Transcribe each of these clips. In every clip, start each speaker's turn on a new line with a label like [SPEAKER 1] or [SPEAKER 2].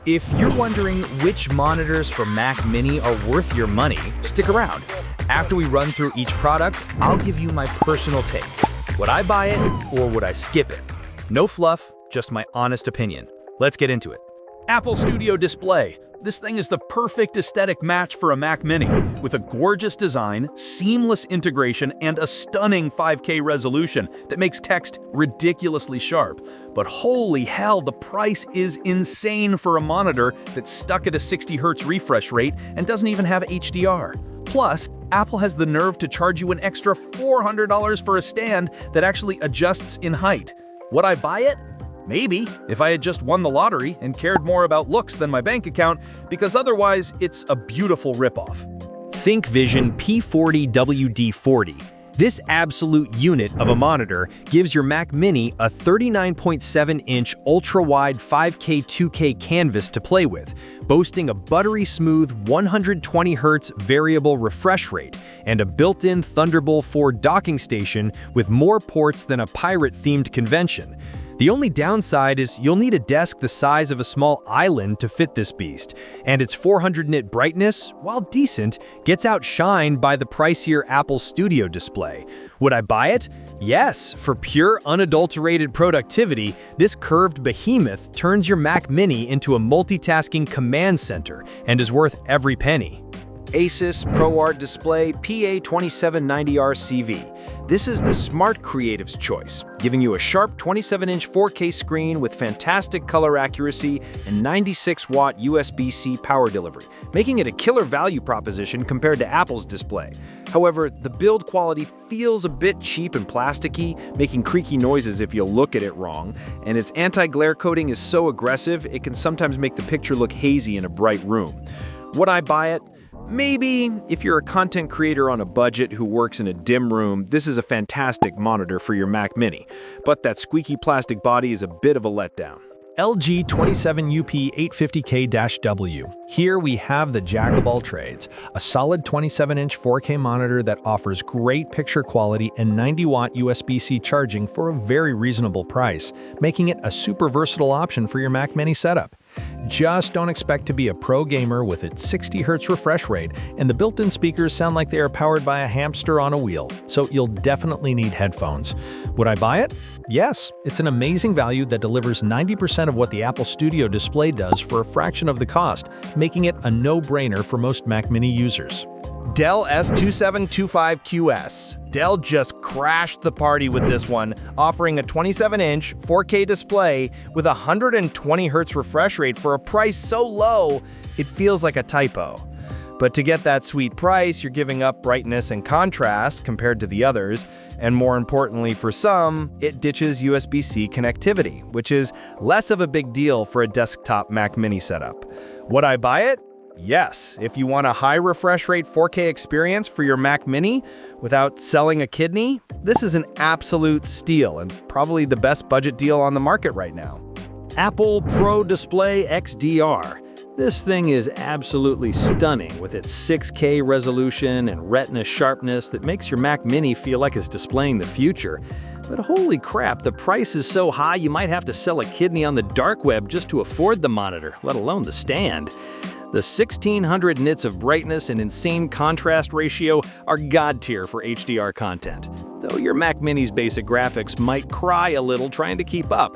[SPEAKER 1] If you're wondering which monitors for Mac Mini are worth your money, stick around. After we run through each product, I'll give you my personal take. Would I buy it or would I skip it? No fluff, just my honest opinion. Let's get into it.
[SPEAKER 2] Apple Studio Display. This thing is the perfect aesthetic match for a Mac Mini, with a gorgeous design, seamless integration, and a stunning 5K resolution that makes text ridiculously sharp. But holy hell, the price is insane for a monitor that's stuck at a 60Hz refresh rate and doesn't even have HDR. Plus, Apple has the nerve to charge you an extra $400 for a stand that actually adjusts in height. Would I buy it? Maybe, if I had just won the lottery and cared more about looks than my bank account, because otherwise it's a beautiful ripoff.
[SPEAKER 3] ThinkVision P40WD40. This absolute unit of a monitor gives your Mac Mini a 39.7-inch ultra-wide 5K 2K canvas to play with, boasting a buttery smooth 120Hz variable refresh rate and a built-in Thunderbolt 4 docking station with more ports than a pirate-themed convention. The only downside is you'll need a desk the size of a small island to fit this beast, and its 400 nit brightness, while decent, gets outshined by the pricier Apple Studio Display. Would I buy it? Yes, for pure unadulterated productivity, this curved behemoth turns your Mac Mini into a multitasking command center and is worth every penny.
[SPEAKER 4] Asus ProArt Display PA2790RCV. This is the smart creative's choice, giving you a sharp 27-inch 4K screen with fantastic color accuracy and 96-watt USB-C power delivery, making it a killer value proposition compared to Apple's display. However, the build quality feels a bit cheap and plasticky, making creaky noises if you look at it wrong, and its anti-glare coating is so aggressive it can sometimes make the picture look hazy in a bright room. Would I buy it? Maybe. If you're a content creator on a budget who works in a dim room, this is a fantastic monitor for your Mac Mini, but that squeaky plastic body is a bit of a letdown.
[SPEAKER 2] LG 27UP850K-W. Here we have the jack of all trades, a solid 27-inch 4K monitor that offers great picture quality and 90-watt USB-C charging for a very reasonable price, making it a super versatile option for your Mac Mini setup. Just don't expect to be a pro gamer with its 60Hz refresh rate, and the built-in speakers sound like they are powered by a hamster on a wheel, so you'll definitely need headphones. Would I buy it? Yes, it's an amazing value that delivers 90% of what the Apple Studio Display does for a fraction of the cost, making it a no-brainer for most Mac Mini users.
[SPEAKER 5] Dell S2725QS. Dell just crashed the party with this one, offering a 27-inch 4K display with a 120Hz refresh rate for a price so low, it feels like a typo. But to get that sweet price, you're giving up brightness and contrast compared to the others, and more importantly for some, it ditches USB-C connectivity, which is less of a big deal for a desktop Mac Mini setup. Would I buy it? Yes, if you want a high refresh rate 4K experience for your Mac Mini without selling a kidney, this is an absolute steal and probably the best budget deal on the market right now.
[SPEAKER 4] Apple Pro Display XDR. This thing is absolutely stunning with its 6K resolution and retina sharpness that makes your Mac Mini feel like it's displaying the future. But holy crap, the price is so high you might have to sell a kidney on the dark web just to afford the monitor, let alone the stand. The 1600 nits of brightness and insane contrast ratio are god tier for HDR content, though your Mac Mini's basic graphics might cry a little trying to keep up.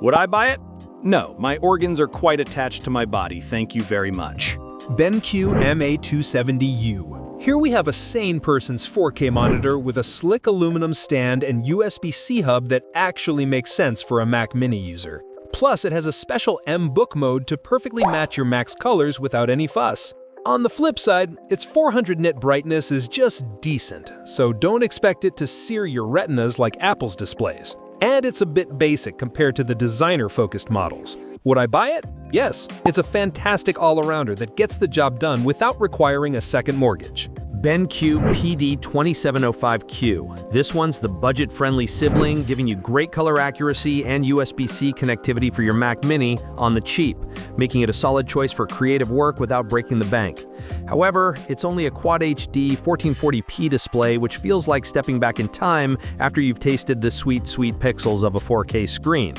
[SPEAKER 4] Would I buy it? No, my organs are quite attached to my body, thank you very much.
[SPEAKER 2] BenQ MA270U. Here we have a sane person's 4K monitor with a slick aluminum stand and USB-C hub that actually makes sense for a Mac Mini user. Plus, it has a special M-Book mode to perfectly match your Mac's colors without any fuss. On the flip side, its 400 nit brightness is just decent, so don't expect it to sear your retinas like Apple's displays. And it's a bit basic compared to the designer-focused models. Would I buy it? Yes, it's a fantastic all-arounder that gets the job done without requiring a second mortgage.
[SPEAKER 4] BenQ PD2705Q. This one's the budget-friendly sibling, giving you great color accuracy and USB-C connectivity for your Mac Mini on the cheap, making it a solid choice for creative work without breaking the bank. However, it's only a Quad HD 1440p display, which feels like stepping back in time after you've tasted the sweet, sweet pixels of a 4K screen.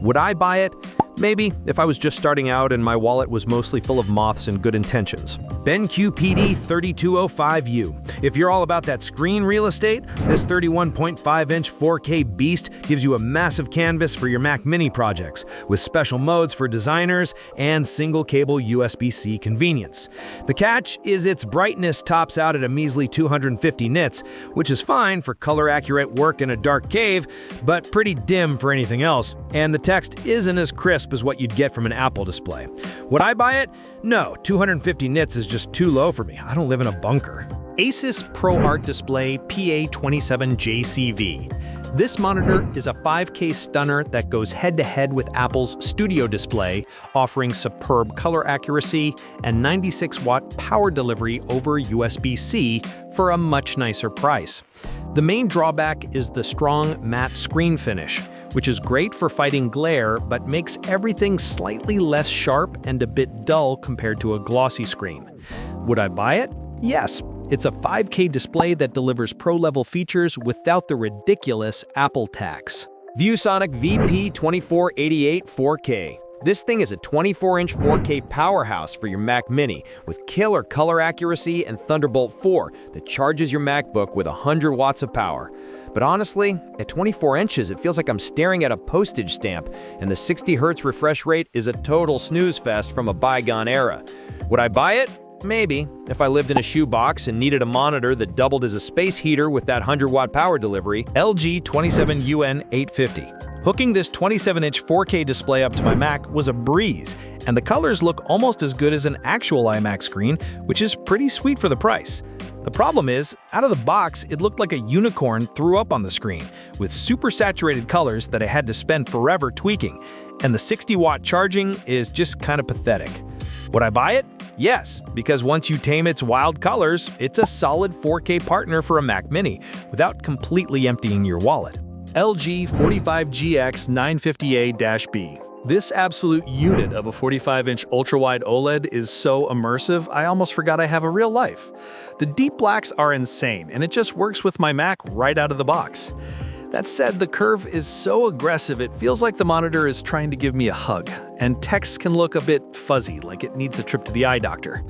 [SPEAKER 4] Would I buy it?
[SPEAKER 3] Maybe if I was just starting out and my wallet was mostly full of moths and good intentions. BenQ PD3205U. If you're all about that screen real estate, this 31.5-inch 4K beast gives you a massive canvas for your Mac Mini projects, with special modes for designers and single-cable USB-C convenience. The catch is its brightness tops out at a measly 250 nits, which is fine for color-accurate work in a dark cave, but pretty dim for anything else, and the text isn't as crisp as what you'd get from an Apple display. Would I buy it? No, 250 nits is just too low for me. I don't live in a bunker. Asus ProArt Display PA27JCV. This monitor is a 5K stunner that goes head-to-head with Apple's Studio Display, offering superb color accuracy and 96-watt power delivery over USB-C for a much nicer price. The main drawback is the strong matte screen finish, which is great for fighting glare but makes everything slightly less sharp and a bit dull compared to a glossy screen. Would I buy it? Yes. It's a 5K display that delivers pro-level features without the ridiculous Apple tax.
[SPEAKER 4] ViewSonic VP2488 4K. This thing is a 24-inch 4K powerhouse for your Mac Mini with killer color accuracy and Thunderbolt 4 that charges your MacBook with 100 watts of power. But honestly, at 24 inches, it feels like I'm staring at a postage stamp, and the 60 Hz refresh rate is a total snooze fest from a bygone era. Would I buy it? Maybe, if I lived in a shoebox and needed a monitor that doubled as a space heater with that 100-watt power delivery.
[SPEAKER 2] LG 27UN850. Hooking this 27-inch 4K display up to my Mac was a breeze, and the colors look almost as good as an actual iMac screen, which is pretty sweet for the price. The problem is, out of the box, it looked like a unicorn threw up on the screen, with super saturated colors that I had to spend forever tweaking, and the 60-watt charging is just kind of pathetic. Would I buy it? Yes, because once you tame its wild colors, it's a solid 4K partner for a Mac Mini without completely emptying your wallet. LG 45GX950A-B. This absolute unit of a 45-inch ultra-wide OLED is so immersive, I almost forgot I have a real life. The deep blacks are insane, and it just works with my Mac right out of the box. That said, the curve is so aggressive it feels like the monitor is trying to give me a hug, and text can look a bit fuzzy, like it needs a trip to the eye doctor.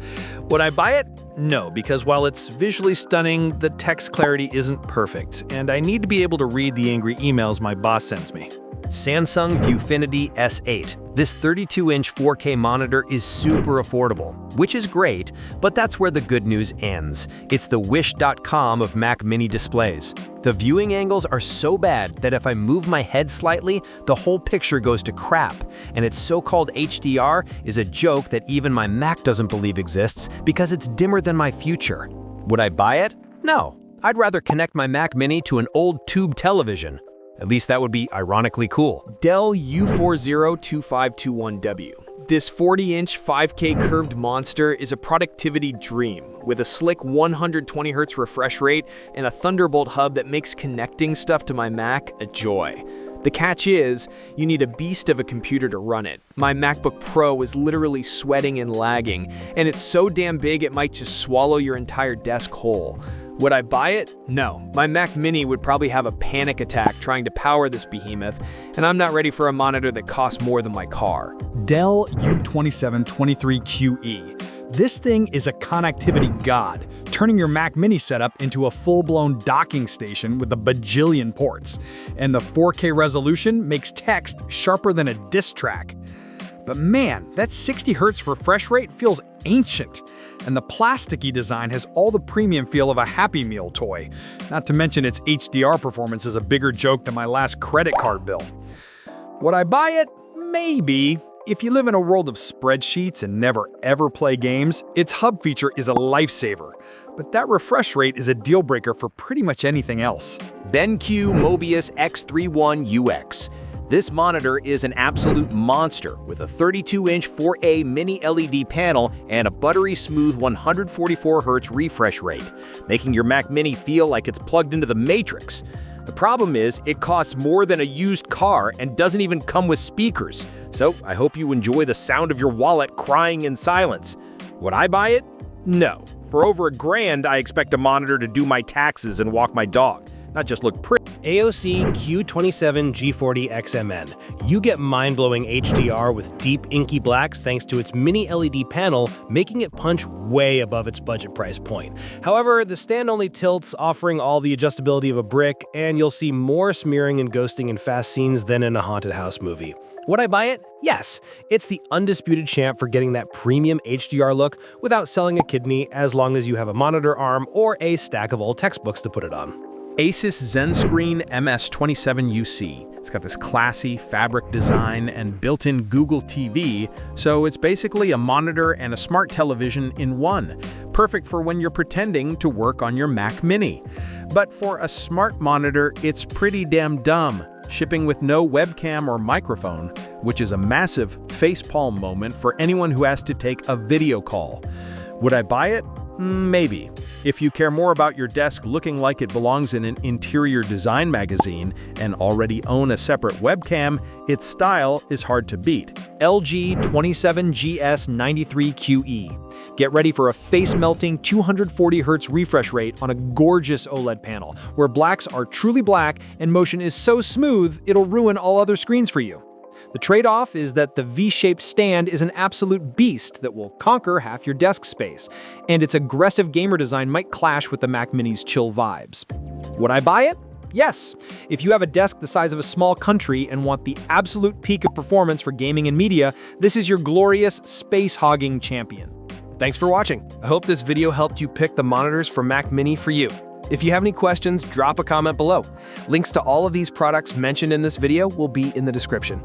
[SPEAKER 2] Would I buy it? No, because while it's visually stunning, the text clarity isn't perfect, and I need to be able to read the angry emails my boss sends me.
[SPEAKER 3] Samsung Viewfinity S8. This 32-inch 4K monitor is super affordable, which is great, but that's where the good news ends. It's the Wish.com of Mac Mini displays. The viewing angles are so bad that if I move my head slightly, the whole picture goes to crap, and its so-called HDR is a joke that even my Mac doesn't believe exists because it's dimmer than my future. Would I buy it? No. I'd rather connect my Mac Mini to an old tube television. At least that would be ironically cool.
[SPEAKER 4] Dell U402521W. This 40-inch 5K curved monster is a productivity dream with a slick 120 Hz refresh rate and a Thunderbolt hub that makes connecting stuff to my Mac a joy. The catch is, you need a beast of a computer to run it. My MacBook Pro is literally sweating and lagging, and it's so damn big it might just swallow your entire desk whole. Would I buy it? No. My Mac Mini would probably have a panic attack trying to power this behemoth, and I'm not ready for a monitor that costs more than my car.
[SPEAKER 2] Dell U2723QE. This thing is a connectivity god, turning your Mac Mini setup into a full-blown docking station with a bajillion ports. And the 4K resolution makes text sharper than a diss track. But man, that 60 Hz refresh rate feels ancient. And the plasticky design has all the premium feel of a Happy Meal toy. Not to mention its HDR performance is a bigger joke than my last credit card bill. Would I buy it? Maybe. If you live in a world of spreadsheets and never ever play games, its hub feature is a lifesaver. But that refresh rate is a deal breaker for pretty much anything else.
[SPEAKER 4] BenQ Mobius X31UX. This monitor is an absolute monster with a 32-inch 4A mini LED panel and a buttery smooth 144 Hz refresh rate, making your Mac Mini feel like it's plugged into the Matrix. The problem is, it costs more than a used car and doesn't even come with speakers, so I hope you enjoy the sound of your wallet crying in silence. Would I buy it? No. For over $1,000, I expect a monitor to do my taxes and walk my dog.
[SPEAKER 2] not just look pretty.
[SPEAKER 5] AOC Q27 G40 XMN. You get mind-blowing HDR with deep inky blacks thanks to its mini LED panel, making it punch way above its budget price point. However, the stand only tilts, offering all the adjustability of a brick, and you'll see more smearing and ghosting in fast scenes than in a haunted house movie. Would I buy it? Yes. It's the undisputed champ for getting that premium HDR look without selling a kidney, as long as you have a monitor arm or a stack of old textbooks to put it on.
[SPEAKER 2] Asus ZenScreen MS27UC. It's got this classy fabric design and built-in Google TV, so it's basically a monitor and a smart television in one. Perfect for when you're pretending to work on your Mac Mini. But for a smart monitor, it's pretty damn dumb, shipping with no webcam or microphone, which is a massive facepalm moment for anyone who has to take a video call. Would I buy it? Maybe. If you care more about your desk looking like it belongs in an interior design magazine and already own a separate webcam, its style is hard to beat.
[SPEAKER 4] LG 27GS93QE. Get ready for a face-melting 240Hz refresh rate on a gorgeous OLED panel, where blacks are truly black and motion is so smooth it'll ruin all other screens for you. The trade-off is that the V-shaped stand is an absolute beast that will conquer half your desk space, and its aggressive gamer design might clash with the Mac Mini's chill vibes. Would I buy it? Yes. If you have a desk the size of a small country and want the absolute peak of performance for gaming and media, this is your glorious space-hogging champion. Thanks for watching. I hope this video helped you pick the monitors for Mac Mini for you. If you have any questions, drop a comment below. Links to all of these products mentioned in this video will be in the description.